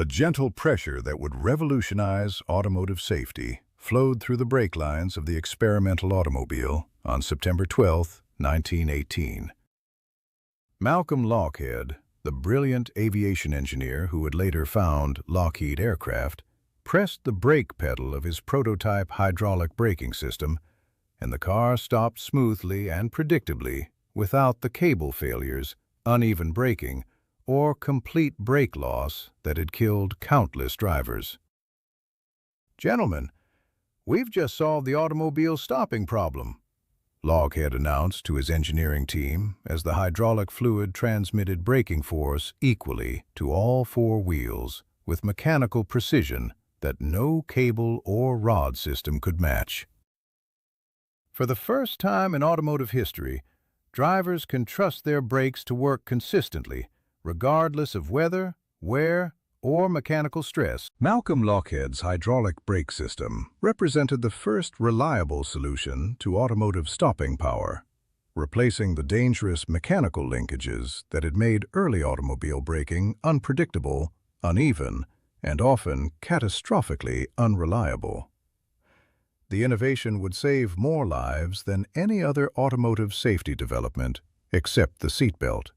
The gentle pressure that would revolutionize automotive safety flowed through the brake lines of the experimental automobile on September 12, 1918. Malcolm Loughead, the brilliant aviation engineer who would later found Lockheed Aircraft, pressed the brake pedal of his prototype hydraulic braking system, and the car stopped smoothly and predictably without the cable failures, uneven braking, or complete brake loss that had killed countless drivers. "Gentlemen, we've just solved the automobile stopping problem," Loughead announced to his engineering team as the hydraulic fluid transmitted braking force equally to all four wheels with mechanical precision that no cable or rod system could match. For the first time in automotive history, drivers can trust their brakes to work consistently, regardless of weather, wear, or mechanical stress. Malcolm Loughead's hydraulic brake system represented the first reliable solution to automotive stopping power, replacing the dangerous mechanical linkages that had made early automobile braking unpredictable, uneven, and often catastrophically unreliable. The innovation would save more lives than any other automotive safety development, except the seatbelt.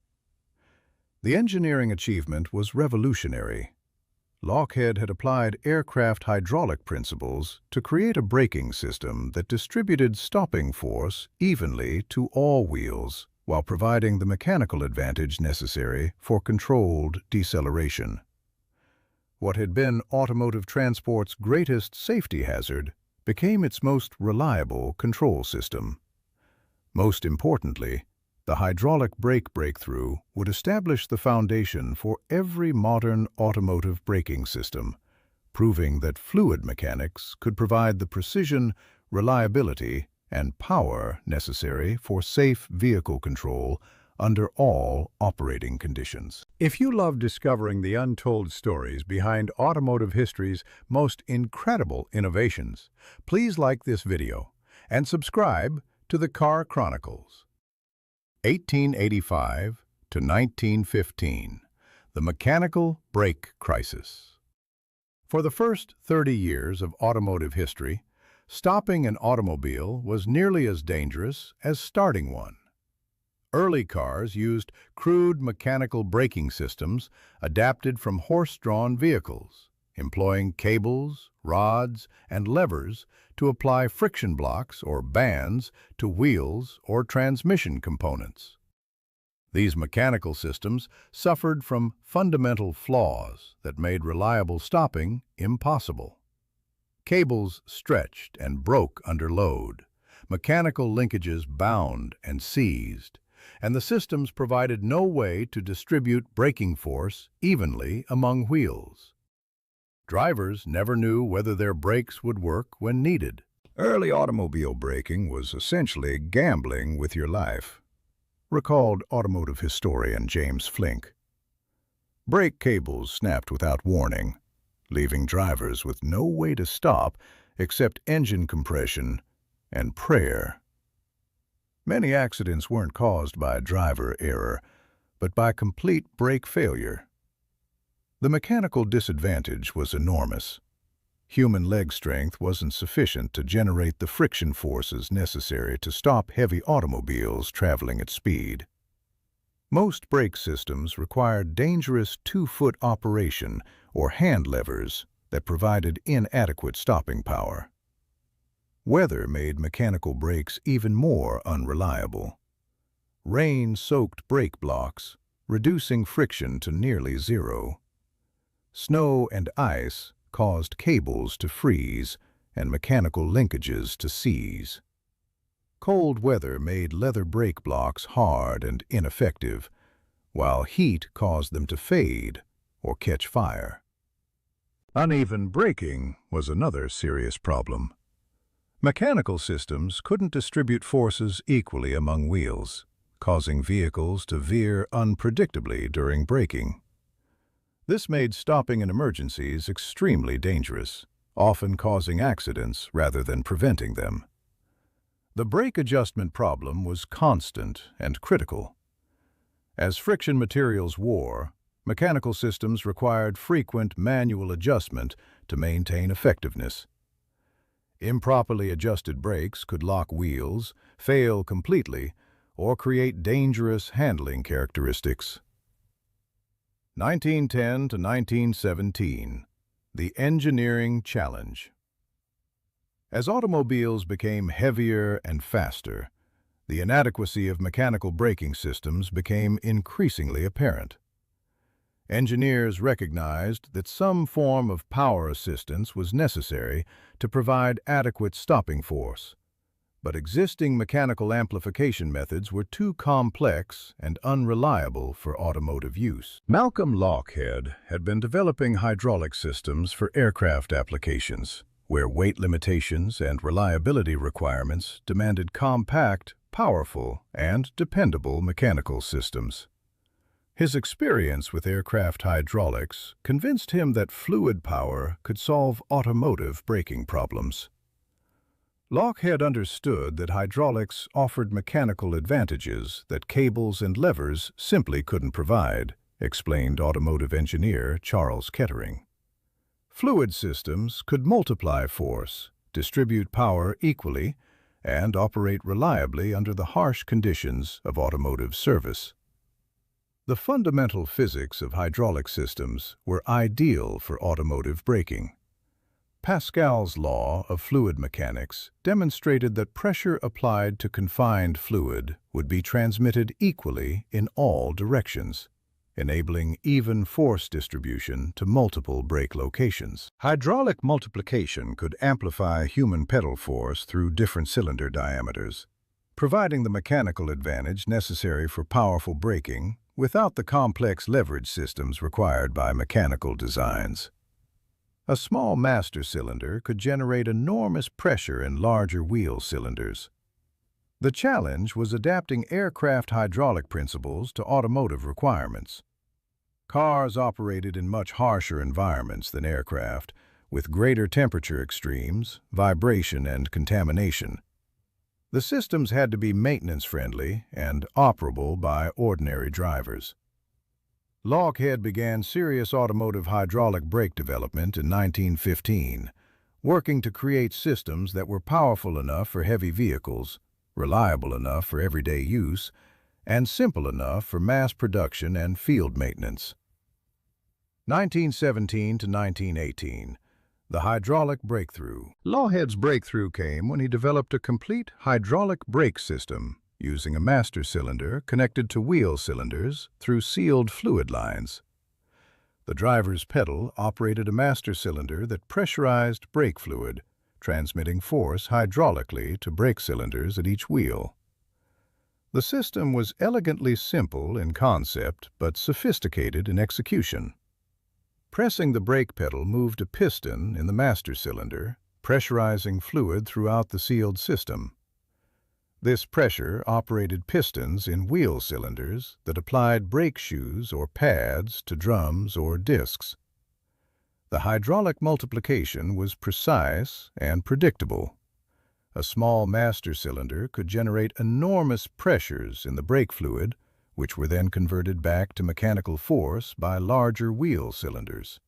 The engineering achievement was revolutionary. Loughead had applied aircraft hydraulic principles to create a braking system that distributed stopping force evenly to all wheels while providing the mechanical advantage necessary for controlled deceleration. What had been automotive transport's greatest safety hazard became its most reliable control system. Most importantly, the hydraulic brake breakthrough would establish the foundation for every modern automotive braking system, proving that fluid mechanics could provide the precision, reliability, and power necessary for safe vehicle control under all operating conditions. If you love discovering the untold stories behind automotive history's most incredible innovations, please like this video and subscribe to the Car Chronicles. 1885 to 1915, the mechanical brake crisis. For the first 30 years of automotive history, stopping an automobile was nearly as dangerous as starting one. Early cars used crude mechanical braking systems adapted from horse-drawn vehicles, employing cables, rods, and levers to apply friction blocks or bands to wheels or transmission components. These mechanical systems suffered from fundamental flaws that made reliable stopping impossible. Cables stretched and broke under load, mechanical linkages bound and seized, and the systems provided no way to distribute braking force evenly among wheels. Drivers never knew whether their brakes would work when needed. Early automobile braking was essentially gambling with your life, recalled automotive historian James Flink. Brake cables snapped without warning, leaving drivers with no way to stop except engine compression and prayer. Many accidents weren't caused by driver error, but by complete brake failure. The mechanical disadvantage was enormous. Human leg strength wasn't sufficient to generate the friction forces necessary to stop heavy automobiles traveling at speed. Most brake systems required dangerous two-foot operation or hand levers that provided inadequate stopping power. Weather made mechanical brakes even more unreliable. Rain soaked brake blocks, reducing friction to nearly zero. Snow and ice caused cables to freeze and mechanical linkages to seize. Cold weather made leather brake blocks hard and ineffective, while heat caused them to fade or catch fire. Uneven braking was another serious problem. Mechanical systems couldn't distribute forces equally among wheels, causing vehicles to veer unpredictably during braking. This made stopping in emergencies extremely dangerous, often causing accidents rather than preventing them. The brake adjustment problem was constant and critical. As friction materials wore, Mechanical systems required frequent manual adjustment to maintain effectiveness. Improperly adjusted brakes could lock wheels, fail completely, or create dangerous handling characteristics. 1910 to 1917, the engineering challenge. As automobiles became heavier and faster, the inadequacy of mechanical braking systems became increasingly apparent. Engineers recognized that some form of power assistance was necessary to provide adequate stopping force, but existing mechanical amplification methods were too complex and unreliable for automotive use. Malcolm Loughead had been developing hydraulic systems for aircraft applications, where weight limitations and reliability requirements demanded compact, powerful, and dependable mechanical systems. His experience with aircraft hydraulics convinced him that fluid power could solve automotive braking problems. Loughead understood that hydraulics offered mechanical advantages that cables and levers simply couldn't provide, explained automotive engineer Charles Kettering. Fluid systems could multiply force, distribute power equally, and operate reliably under the harsh conditions of automotive service. The fundamental physics of hydraulic systems were ideal for automotive braking. Pascal's law of fluid mechanics demonstrated that pressure applied to confined fluid would be transmitted equally in all directions, enabling even force distribution to multiple brake locations. Hydraulic multiplication could amplify human pedal force through different cylinder diameters, providing the mechanical advantage necessary for powerful braking without the complex leverage systems required by mechanical designs. A small master cylinder could generate enormous pressure in larger wheel cylinders. The challenge was adapting aircraft hydraulic principles to automotive requirements. Cars operated in much harsher environments than aircraft, with greater temperature extremes, vibration, and contamination. The systems had to be maintenance-friendly and operable by ordinary drivers. Loughead began serious automotive hydraulic brake development in 1915, working to create systems that were powerful enough for heavy vehicles, reliable enough for everyday use, and simple enough for mass production and field maintenance. 1917 to 1918. The hydraulic breakthrough. Loughead's breakthrough came when he developed a complete hydraulic brake system using a master cylinder connected to wheel cylinders through sealed fluid lines. The driver's pedal operated a master cylinder that pressurized brake fluid, transmitting force hydraulically to brake cylinders at each wheel. The system was elegantly simple in concept but sophisticated in execution. Pressing the brake pedal moved a piston in the master cylinder, pressurizing fluid throughout the sealed system. This pressure operated pistons in wheel cylinders that applied brake shoes or pads to drums or discs. The hydraulic multiplication was precise and predictable. A small master cylinder could generate enormous pressures in the brake fluid, which were then converted back to mechanical force by larger wheel cylinders.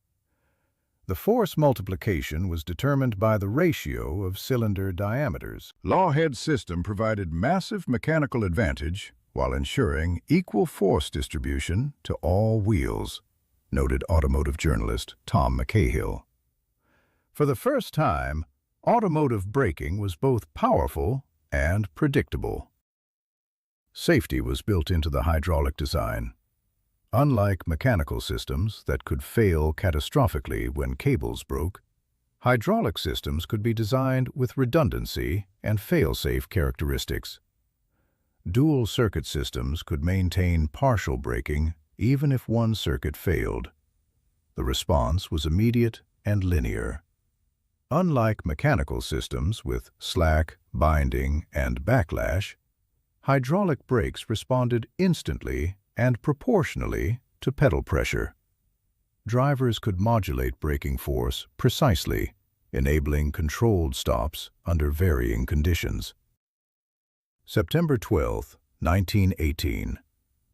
The force multiplication was determined by the ratio of cylinder diameters. Loughead's system provided massive mechanical advantage while ensuring equal force distribution to all wheels, noted automotive journalist Tom McCahill. For the first time, automotive braking was both powerful and predictable. Safety was built into the hydraulic design. Unlike mechanical systems that could fail catastrophically when cables broke, hydraulic systems could be designed with redundancy and fail-safe characteristics. Dual-circuit systems could maintain partial braking even if one circuit failed. The response was immediate and linear. Unlike mechanical systems with slack, binding, and backlash, hydraulic brakes responded instantly and proportionally to pedal pressure. Drivers could modulate braking force precisely, enabling controlled stops under varying conditions. September 12, 1918.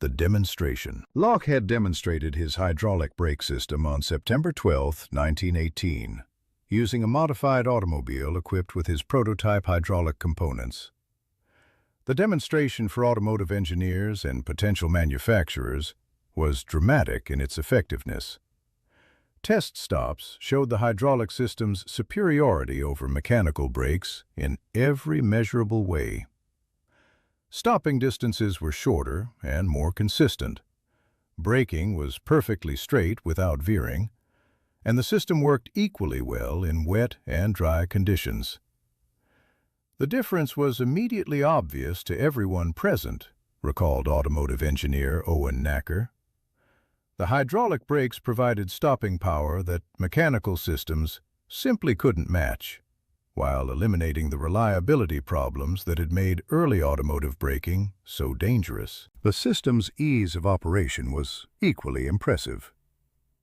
The demonstration. Loughead demonstrated his hydraulic brake system on September 12, 1918, using a modified automobile equipped with his prototype hydraulic components. The demonstration for automotive engineers and potential manufacturers was dramatic in its effectiveness. Test stops showed the hydraulic system's superiority over mechanical brakes in every measurable way. Stopping distances were shorter and more consistent. Braking was perfectly straight without veering, and the system worked equally well in wet and dry conditions. The difference was immediately obvious to everyone present, recalled automotive engineer Owen Knacker. The hydraulic brakes provided stopping power that mechanical systems simply couldn't match, while eliminating the reliability problems that had made early automotive braking so dangerous. The system's ease of operation was equally impressive.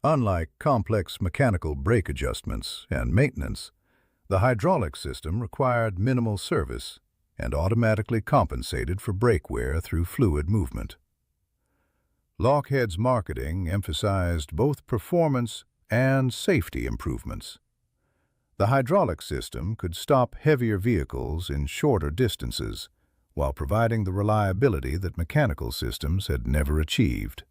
Unlike complex mechanical brake adjustments and maintenance, the hydraulic system required minimal service and automatically compensated for brake wear through fluid movement. Loughead's marketing emphasized both performance and safety improvements. The hydraulic system could stop heavier vehicles in shorter distances, while providing the reliability that mechanical systems had never achieved.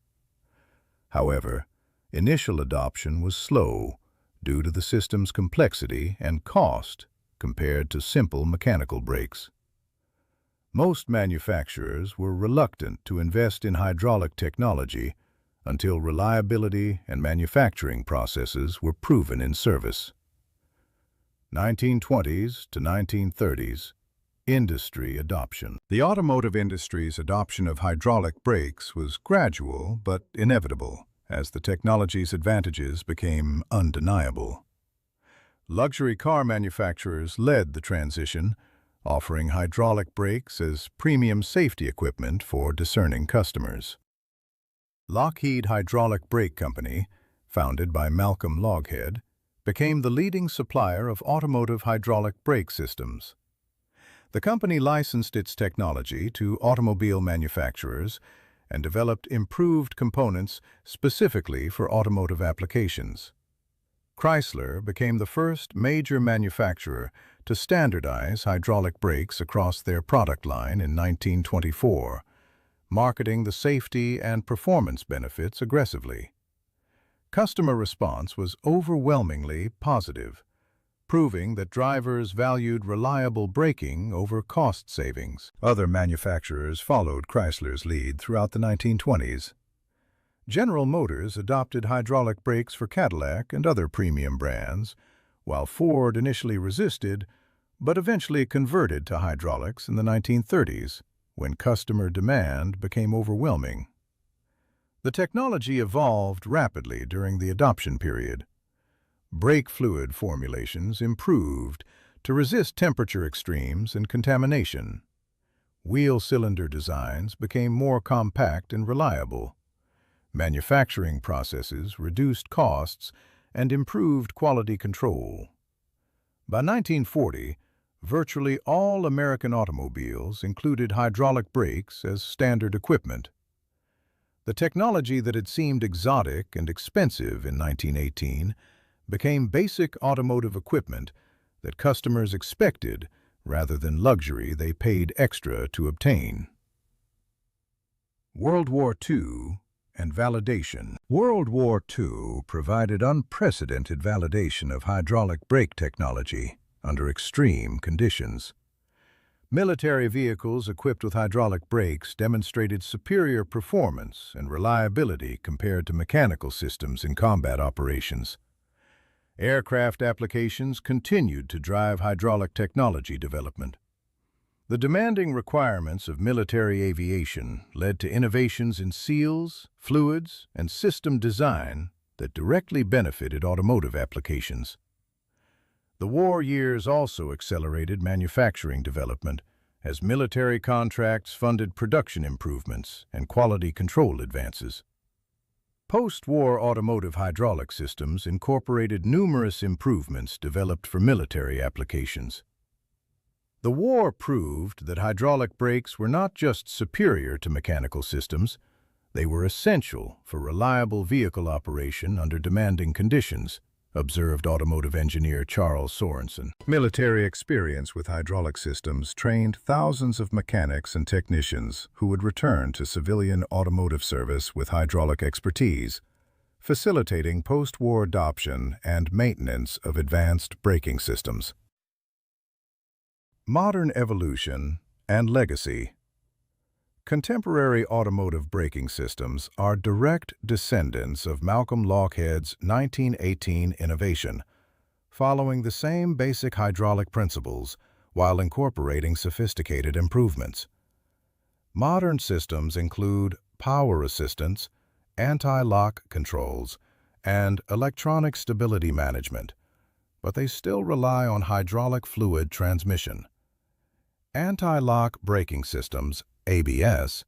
However, initial adoption was slow due to the system's complexity and cost compared to simple mechanical brakes. Most manufacturers were reluctant to invest in hydraulic technology until reliability and manufacturing processes were proven in service. 1920s to 1930s, industry adoption. The automotive industry's adoption of hydraulic brakes was gradual but inevitable as the technology's advantages became undeniable. Luxury car manufacturers led the transition, offering hydraulic brakes as premium safety equipment for discerning customers. Loughead Hydraulic Brake Company, founded by Malcolm Loughead, became the leading supplier of automotive hydraulic brake systems. The company licensed its technology to automobile manufacturers and developed improved components specifically for automotive applications. Chrysler became the first major manufacturer to standardize hydraulic brakes across their product line in 1924, marketing the safety and performance benefits aggressively. Customer response was overwhelmingly positive, proving that drivers valued reliable braking over cost savings. Other manufacturers followed Chrysler's lead throughout the 1920s. General Motors adopted hydraulic brakes for Cadillac and other premium brands, while Ford initially resisted, but eventually converted to hydraulics in the 1930s, when customer demand became overwhelming. The technology evolved rapidly during the adoption period. Brake fluid formulations improved to resist temperature extremes and contamination. Wheel cylinder designs became more compact and reliable. Manufacturing processes reduced costs and improved quality control. By 1940, virtually all American automobiles included hydraulic brakes as standard equipment. The technology that had seemed exotic and expensive in 1918 became basic automotive equipment that customers expected rather than luxury they paid extra to obtain. World War II and validation. World War II provided unprecedented validation of hydraulic brake technology under extreme conditions. Military vehicles equipped with hydraulic brakes demonstrated superior performance and reliability compared to mechanical systems in combat operations. Aircraft applications continued to drive hydraulic technology development. The demanding requirements of military aviation led to innovations in seals, fluids, and system design that directly benefited automotive applications. The war years also accelerated manufacturing development as military contracts funded production improvements and quality control advances. Post-war automotive hydraulic systems incorporated numerous improvements developed for military applications. The war proved that hydraulic brakes were not just superior to mechanical systems, They were essential for reliable vehicle operation under demanding conditions, observed automotive engineer Charles Sorensen. Military experience with hydraulic systems trained thousands of mechanics and technicians who would return to civilian automotive service with hydraulic expertise, facilitating post-war adoption and maintenance of advanced braking systems. Modern evolution and legacy. Contemporary automotive braking systems are direct descendants of Malcolm Loughead's 1918 innovation, following the same basic hydraulic principles while incorporating sophisticated improvements. Modern systems include power assistance, anti-lock controls, and electronic stability management, but they still rely on hydraulic fluid transmission. Anti-lock braking systems, ABS,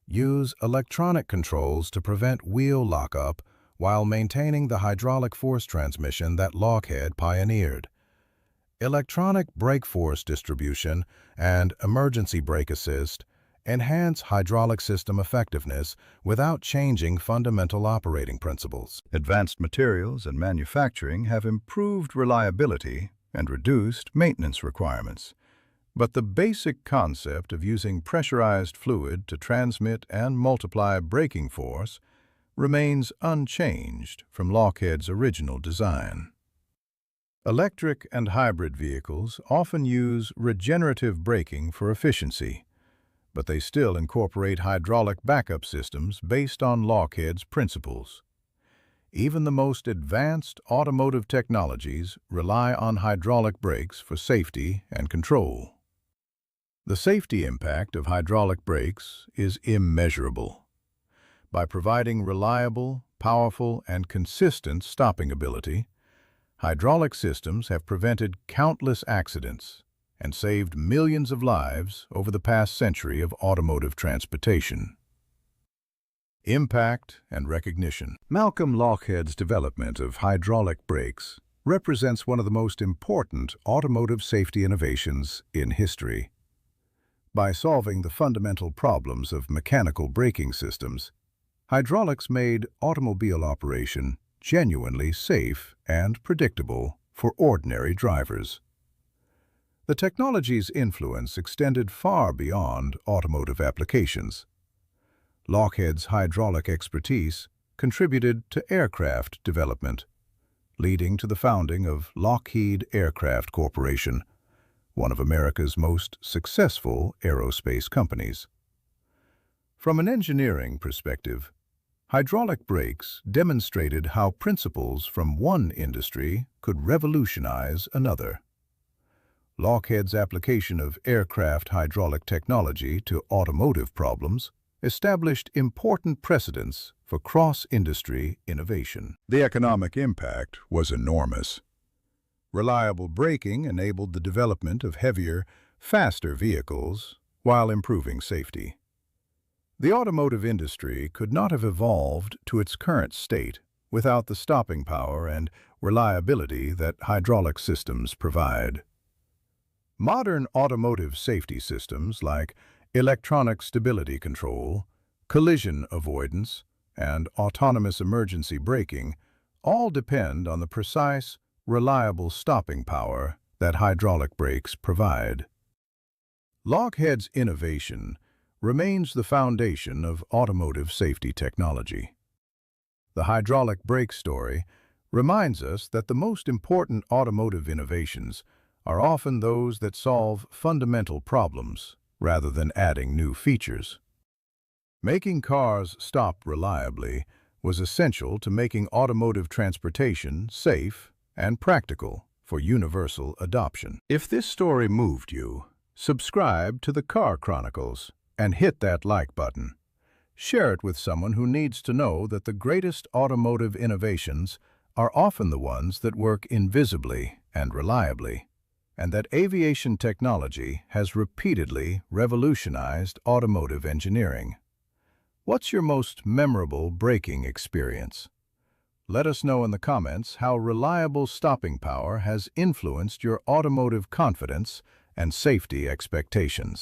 use electronic controls to prevent wheel lockup while maintaining the hydraulic force transmission that Loughead pioneered. Electronic brake force distribution and emergency brake assist enhance hydraulic system effectiveness without changing fundamental operating principles. Advanced materials and manufacturing have improved reliability and reduced maintenance requirements. But the basic concept of using pressurized fluid to transmit and multiply braking force remains unchanged from Loughead's original design. Electric and hybrid vehicles often use regenerative braking for efficiency, but they still incorporate hydraulic backup systems based on Loughead's principles. Even the most advanced automotive technologies rely on hydraulic brakes for safety and control. The safety impact of hydraulic brakes is immeasurable. By providing reliable, powerful, and consistent stopping ability, hydraulic systems have prevented countless accidents and saved millions of lives over the past century of automotive transportation. Impact and recognition. Malcolm Loughead's development of hydraulic brakes represents one of the most important automotive safety innovations in history. By solving the fundamental problems of mechanical braking systems, hydraulics made automobile operation genuinely safe and predictable for ordinary drivers. The technology's influence extended far beyond automotive applications. Loughead's hydraulic expertise contributed to aircraft development, leading to the founding of Loughead Aircraft Corporation, one of America's most successful aerospace companies. From an engineering perspective, hydraulic brakes demonstrated how principles from one industry could revolutionize another. Loughead's application of aircraft hydraulic technology to automotive problems established important precedents for cross-industry innovation. The economic impact was enormous. Reliable braking enabled the development of heavier, faster vehicles while improving safety. The automotive industry could not have evolved to its current state without the stopping power and reliability that hydraulic systems provide. Modern automotive safety systems like electronic stability control, collision avoidance, and autonomous emergency braking all depend on the precise, reliable stopping power that hydraulic brakes provide. Loughead's innovation remains the foundation of automotive safety technology. The hydraulic brake story reminds us that the most important automotive innovations are often those that solve fundamental problems rather than adding new features. Making cars stop reliably was essential to making automotive transportation safe and practical for universal adoption. If this story moved you, subscribe to the Car Chronicles and hit that like button. Share it with someone who needs to know that the greatest automotive innovations are often the ones that work invisibly and reliably, and that aviation technology has repeatedly revolutionized automotive engineering. What's your most memorable braking experience? Let us know in the comments how reliable stopping power has influenced your automotive confidence and safety expectations.